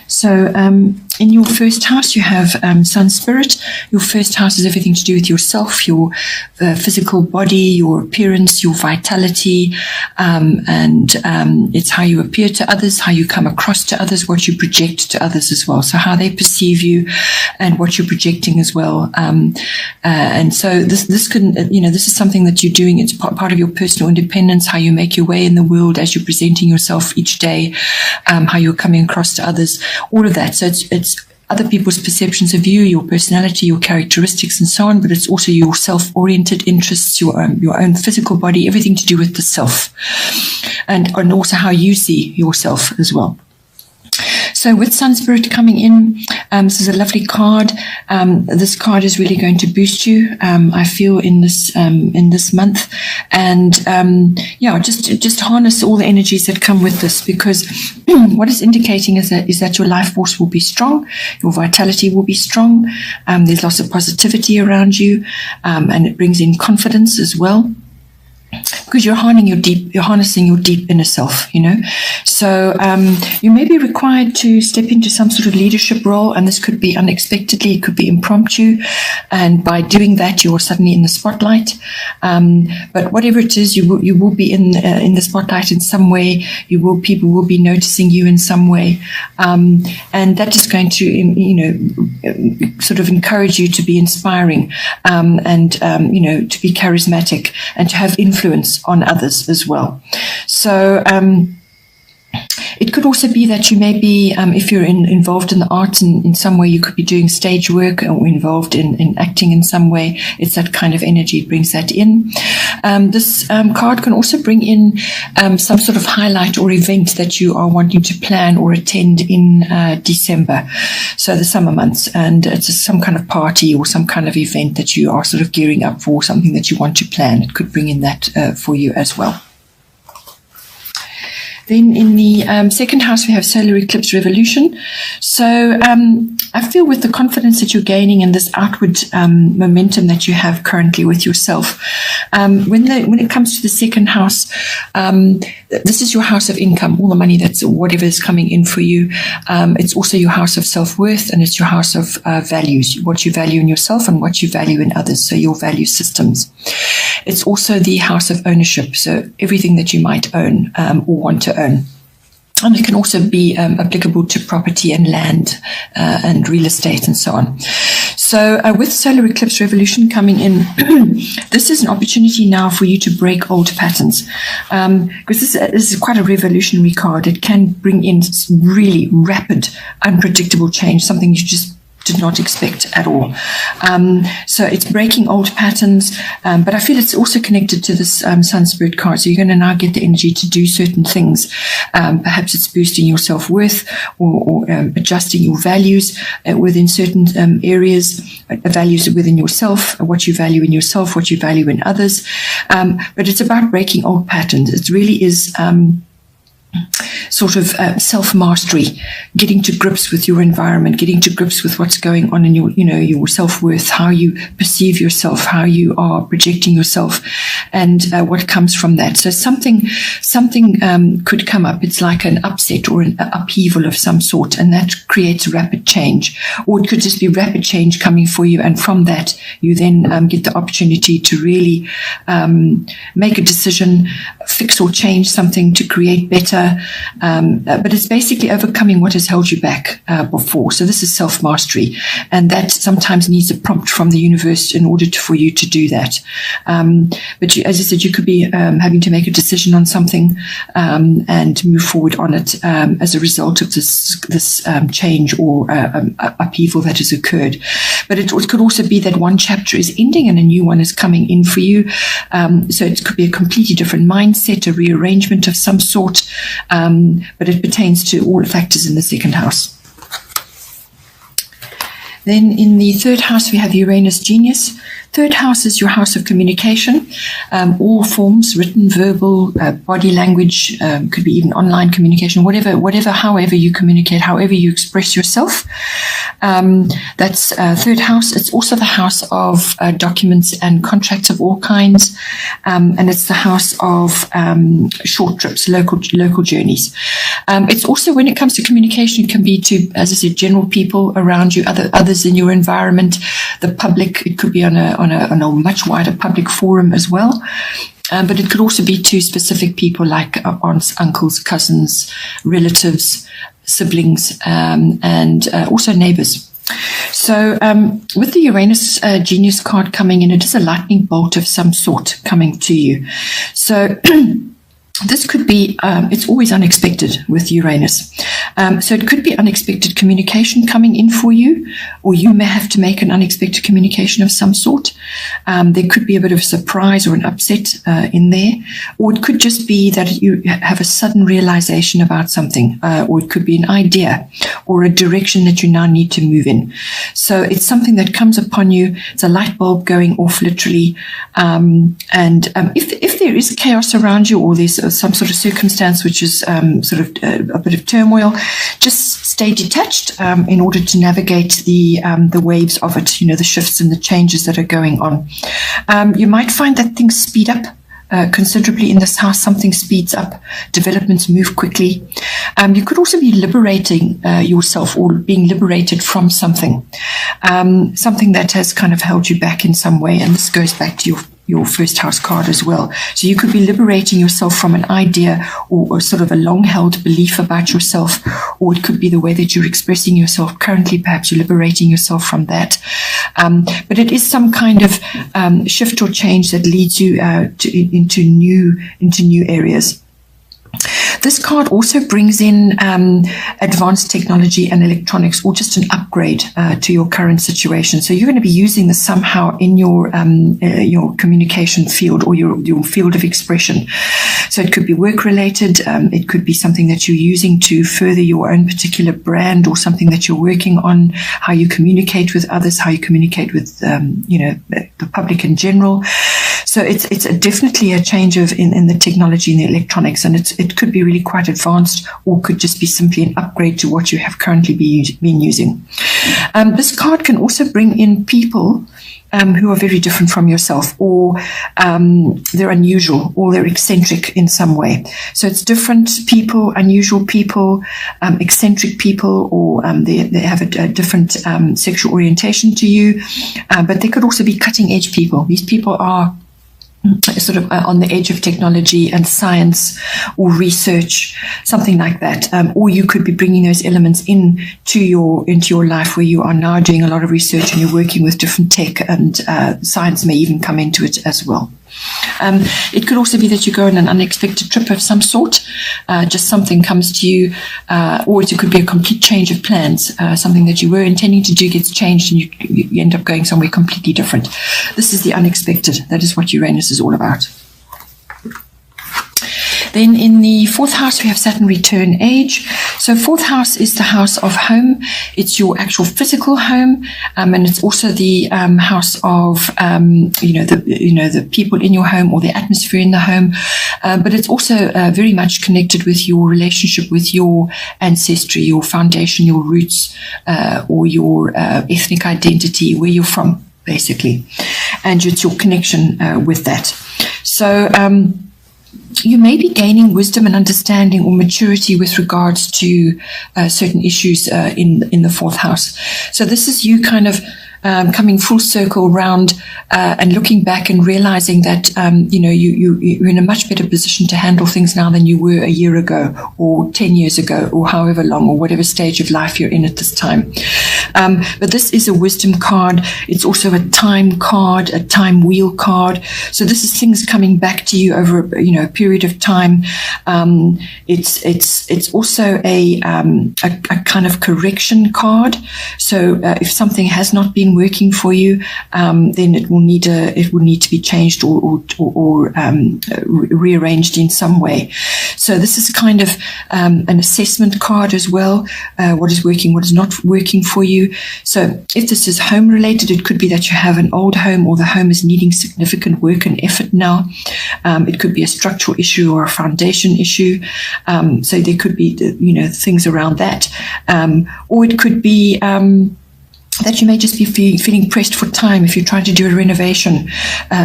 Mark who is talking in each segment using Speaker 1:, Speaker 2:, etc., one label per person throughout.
Speaker 1: So in your first house, you have Sun Spirit. Your first house is everything to do with yourself, your physical body, your appearance, your vitality, and it's how you appear to others, how you come across to others, what you project to others as well. So how they perceive you and what you're projecting as well. And so this can, this is something that you're doing. It's part of your personal independence, how you make your way in the world as you're presenting yourself each day, how you're coming across to others, all of that. So it's other people's perceptions of you, your personality, your characteristics, and so on, but it's also your self-oriented interests, your own physical body, everything to do with the self, and also how you see yourself as well. So with Sun Spirit coming in, this is a lovely card. This card is really going to boost you, I feel, in this month. And just harness all the energies that come with this, because what it's indicating is that your life force will be strong, your vitality will be strong. There's lots of positivity around you, and it brings in confidence as well, because you're harnessing your deep inner self, So you may be required to step into some sort of leadership role, and this could be unexpectedly, it could be impromptu, and by doing that, you're suddenly in the spotlight. But whatever it is, you will be in the spotlight in some way. People will be noticing you in some way, and that is going to, sort of encourage you to be inspiring, and to be charismatic and to have influence on others as well. So it could also be that you may be, if you're involved in the arts in some way, you could be doing stage work or involved in acting in some way. It's that kind of energy, it brings that in. This card can also bring in some sort of highlight or event that you are wanting to plan or attend in December, so the summer months, and it's some kind of party or some kind of event that you are sort of gearing up for, something that you want to plan. It could bring in that for you as well. Then in the second house, we have solar eclipse revolution. So I feel with the confidence that you're gaining and this outward momentum that you have currently with yourself, when it comes to the second house, this is your house of income, all the money whatever is coming in for you. It's also your house of self-worth, and it's your house of values, what you value in yourself and what you value in others, so your value systems. It's also the house of ownership, so everything that you might own or want to own. And it can also be applicable to property and land and real estate and so on. So with solar eclipse revolution coming in, this is an opportunity now for you to break old patterns, because this is quite a revolutionary card. It can bring in really rapid, unpredictable change, something you just did not expect at all. So it's breaking old patterns, but I feel it's also connected to this Sun Spirit card. So you're going to now get the energy to do certain things. Perhaps it's boosting your self-worth or adjusting your values within certain areas, values within yourself, what you value in yourself, what you value in others. But it's about breaking old patterns. It really is sort of self-mastery, getting to grips with your environment, getting to grips with what's going on in your self-worth, how you perceive yourself, how you are projecting yourself, and what comes from that. So something could come up. It's like an upset or an upheaval of some sort, and that creates rapid change. Or it could just be rapid change coming for you, and from that you then get the opportunity to really make a decision, fix or change something to create better. But it's basically overcoming what has held you back before. So this is self-mastery, and that sometimes needs a prompt from the universe in order for you to do that. But as I said, you could be having to make a decision on something and move forward on it as a result of this change or upheaval that has occurred. But it could also be that one chapter is ending and a new one is coming in for you. So it could be a completely different mindset, a rearrangement of some sort. But it pertains to all factors in the second house. Then in the third house, we have Uranus Genius. Third house is your house of communication, all forms, written, verbal, body language, could be even online communication, however you communicate, however you express yourself. That's third house. It's also the house of documents and contracts of all kinds, and it's the house of short trips, local journeys. It's also, when it comes to communication, it can be to, as I said, general people around you, others in your environment, the public. It could be on a much wider public forum as well. But it could also be to specific people like aunts, uncles, cousins, relatives, siblings, and also neighbors. So with the Uranus Genius card coming in, it is a lightning bolt of some sort coming to you. So this could be, it's always unexpected with Uranus. So it could be unexpected communication coming in for you, or you may have to make an unexpected communication of some sort. There could be a bit of a surprise or an upset in there, or it could just be that you have a sudden realization about something, or it could be an idea or a direction that you now need to move in. So it's something that comes upon you. It's a light bulb going off, literally. If there is chaos around you, or there's some sort of circumstance which is sort of a bit of turmoil, just stay detached in order to navigate the waves of it, the shifts and the changes that are going on. You might find that things speed up considerably in this house. Something speeds up, developments move quickly. You could also be liberating yourself, or being liberated from something that has kind of held you back in some way, and this goes back to your first house card as well. So you could be liberating yourself from an idea, or sort of a long-held belief about yourself, or it could be the way that you're expressing yourself currently. Perhaps you're liberating yourself from that. But it is some kind of shift or change that leads you into new areas. This card also brings in advanced technology and electronics, or just an upgrade to your current situation. So you're going to be using this somehow in your communication field, or your field of expression. So it could be work related. It could be something that you're using to further your own particular brand, or something that you're working on, how you communicate with others, how you communicate with the public in general. So it's definitely a change in the technology and the electronics, and it could be really quite advanced, or could just be simply an upgrade to what you have currently been using. This card can also bring in people who are very different from yourself, or they're unusual, or they're eccentric in some way. So it's different people, unusual people, eccentric people, or they have a different sexual orientation to you, but they could also be cutting edge people. These people are sort of on the edge of technology and science or research, something like that. Or you could be bringing those elements into your life, where you are now doing a lot of research and you're working with different tech, and science may even come into it as well. It could also be that you go on an unexpected trip of some sort, just something comes to you, or it could be a complete change of plans. Something that you were intending to do gets changed, and you end up going somewhere completely different. This is the unexpected. That is what Uranus is all about. Then in the fourth house, we have Saturn return age. So fourth house is the house of home. It's your actual physical home, and it's also the house of the people in your home, or the atmosphere in the home. But it's also very much connected with your relationship with your ancestry, your foundation, your roots, or your ethnic identity, where you're from, basically, and it's your connection with that. So you may be gaining wisdom and understanding or maturity with regards to certain issues in the fourth house. So this is you kind of coming full circle round and looking back and realizing that you're in a much better position to handle things now than you were a year ago, or 10 years ago, or however long, or whatever stage of life you're in at this time. But this is a wisdom card. It's also a time card, a time wheel card. So this is things coming back to you over a period of time. It's also a kind of correction card. So if something has not been working for you, then it will need to be changed or rearranged in some way. So this is kind of an assessment card as well. What is working, what is not working for you. So if this is home related, it could be that you have an old home, or the home is needing significant work and effort now. It could be a structural issue or a foundation issue. So there could be things around that, or it could be that you may just be feeling pressed for time if you're trying to do a renovation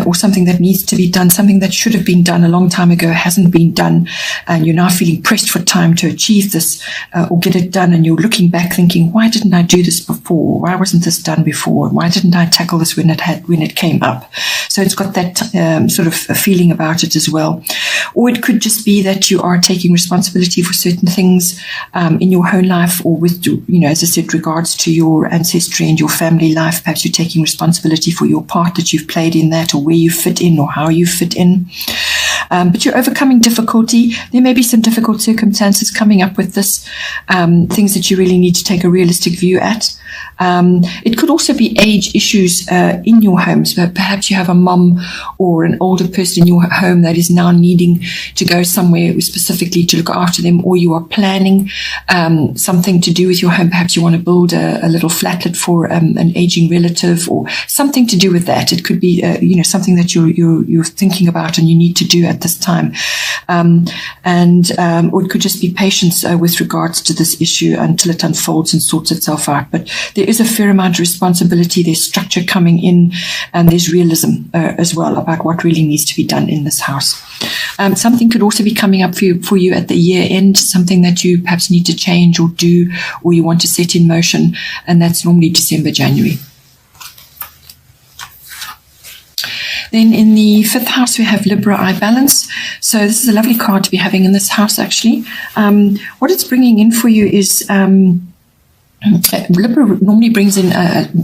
Speaker 1: or something that needs to be done, something that should have been done a long time ago hasn't been done, and you're now feeling pressed for time to achieve this or get it done, and you're looking back thinking, why didn't I do this before? Why wasn't this done before? Why didn't I tackle this when it came up? So it's got that sort of a feeling about it as well. Or it could just be that you are taking responsibility for certain things in your home life, or with, as I said, regards to your ancestry and your family life. Perhaps you're taking responsibility for your part that you've played in that, or where you fit in, or how you fit in. But you're overcoming difficulty. There may be some difficult circumstances coming up with this, things that you really need to take a realistic view at. It could also be age issues in your homes. But perhaps you have a mum or an older person in your home that is now needing to go somewhere specifically to look after them, or you are planning something to do with your home. Perhaps you want to build a little flatlet for an aging relative, or something to do with that. It could be something that you're thinking about and you need to do at this time, or it could just be patience with regards to this issue until it unfolds and sorts itself out. But there is a fair amount of responsibility. There's structure coming in, and there's realism as well about what really needs to be done in this house. Something could also be coming up for you at the year end, something that you perhaps need to change or do, or you want to set in motion, and that's normally December, January. Then in the 5th house, we have Libra I balance. So this is a lovely card to be having in this house, actually. What it's bringing in for you is Libra normally brings in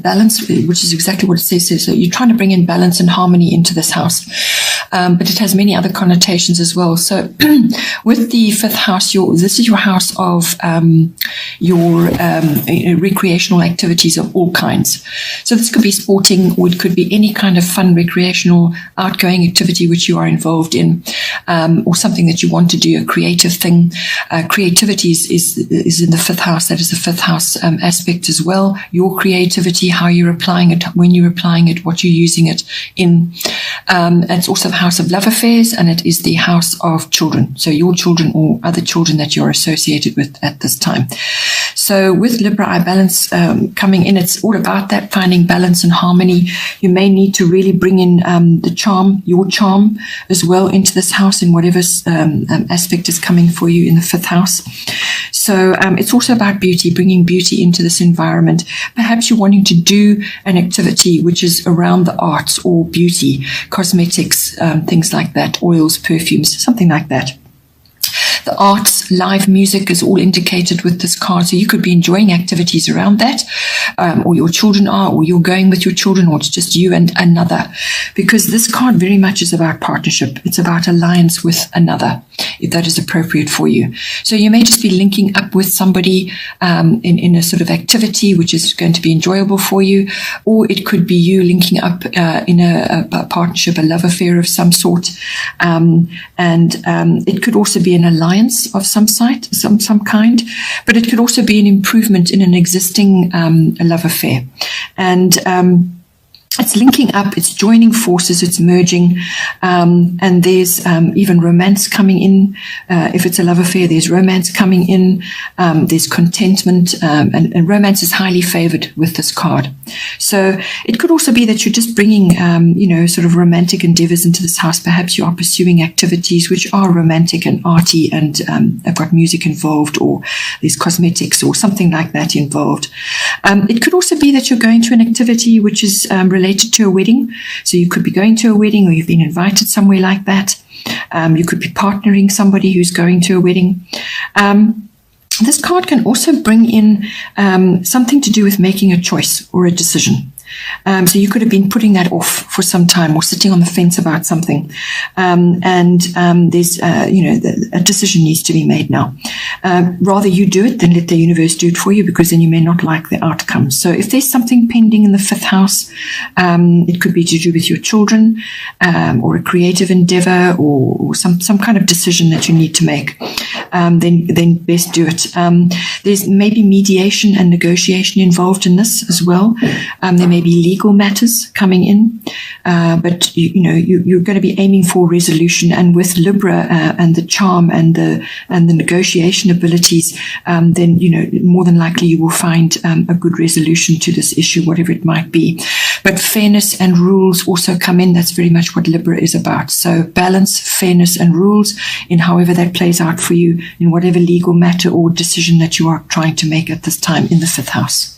Speaker 1: balance, which is exactly what it says. So you're trying to bring in balance and harmony into this house. But it has many other connotations as well. So with the 5th house, this is your house of your recreational activities of all kinds. So this could be sporting, or it could be any kind of fun, recreational, outgoing activity which you are involved in, or something that you want to do, a creative thing. Creativity is in the 5th house. That is the 5th house aspect as well. Your creativity, how you're applying it, when you're applying it, what you're using it in. It's also the house of love affairs, and it is the house of children. So your children or other children that you're associated with at this time. So with Libra I balance coming in, it's all about that, finding balance and harmony. You may need to really bring in your charm as well into this house in whatever aspect is coming for you in the 5th house. So it's also about beauty, bringing beauty into this environment. Perhaps you're wanting to do an activity which is around the arts or beauty, cosmetics, things like that, oils, perfumes, something like that. The arts, live music is all indicated with this card. So you could be enjoying activities around that, or your children are, or you're going with your children, or it's just you and another. Because this card very much is about partnership. It's about alliance with another, if that is appropriate for you. So you may just be linking up with somebody in a sort of activity which is going to be enjoyable for you, or it could be you linking up in a partnership, a love affair of some sort, and it could also be an alliance of some kind, but it could also be an improvement in an existing love affair, and it's linking up, it's joining forces, it's merging, and there's even romance coming in. If it's a love affair, there's romance coming in, there's contentment, and romance is highly favored with this card. So it could also be that you're just bringing, sort of romantic endeavors into this house. Perhaps you are pursuing activities which are romantic and arty, and have got music involved, or there's cosmetics or something like that involved. It could also be that you're going to an activity which is related to a wedding. So you could be going to a wedding, or you've been invited somewhere like that. You could be partnering somebody who's going to a wedding. This card can also bring in something to do with making a choice or a decision. So you could have been putting that off for some time, or sitting on the fence about something, and there's a decision needs to be made now. Rather you do it than let the universe do it for you, because then you may not like the outcome. So if there's something pending in the 5th house, it could be to do with your children, or a creative endeavor, or some kind of decision that you need to make, then best do it. There's maybe mediation and negotiation involved in this as well. There may maybe legal matters coming in, but you're going to be aiming for resolution. And with Libra and the charm and the negotiation abilities, then more than likely you will find a good resolution to this issue, whatever it might be. But fairness and rules also come in. That's very much what Libra is about. So balance, fairness, and rules in however that plays out for you in whatever legal matter or decision that you are trying to make at this time in the 5th house.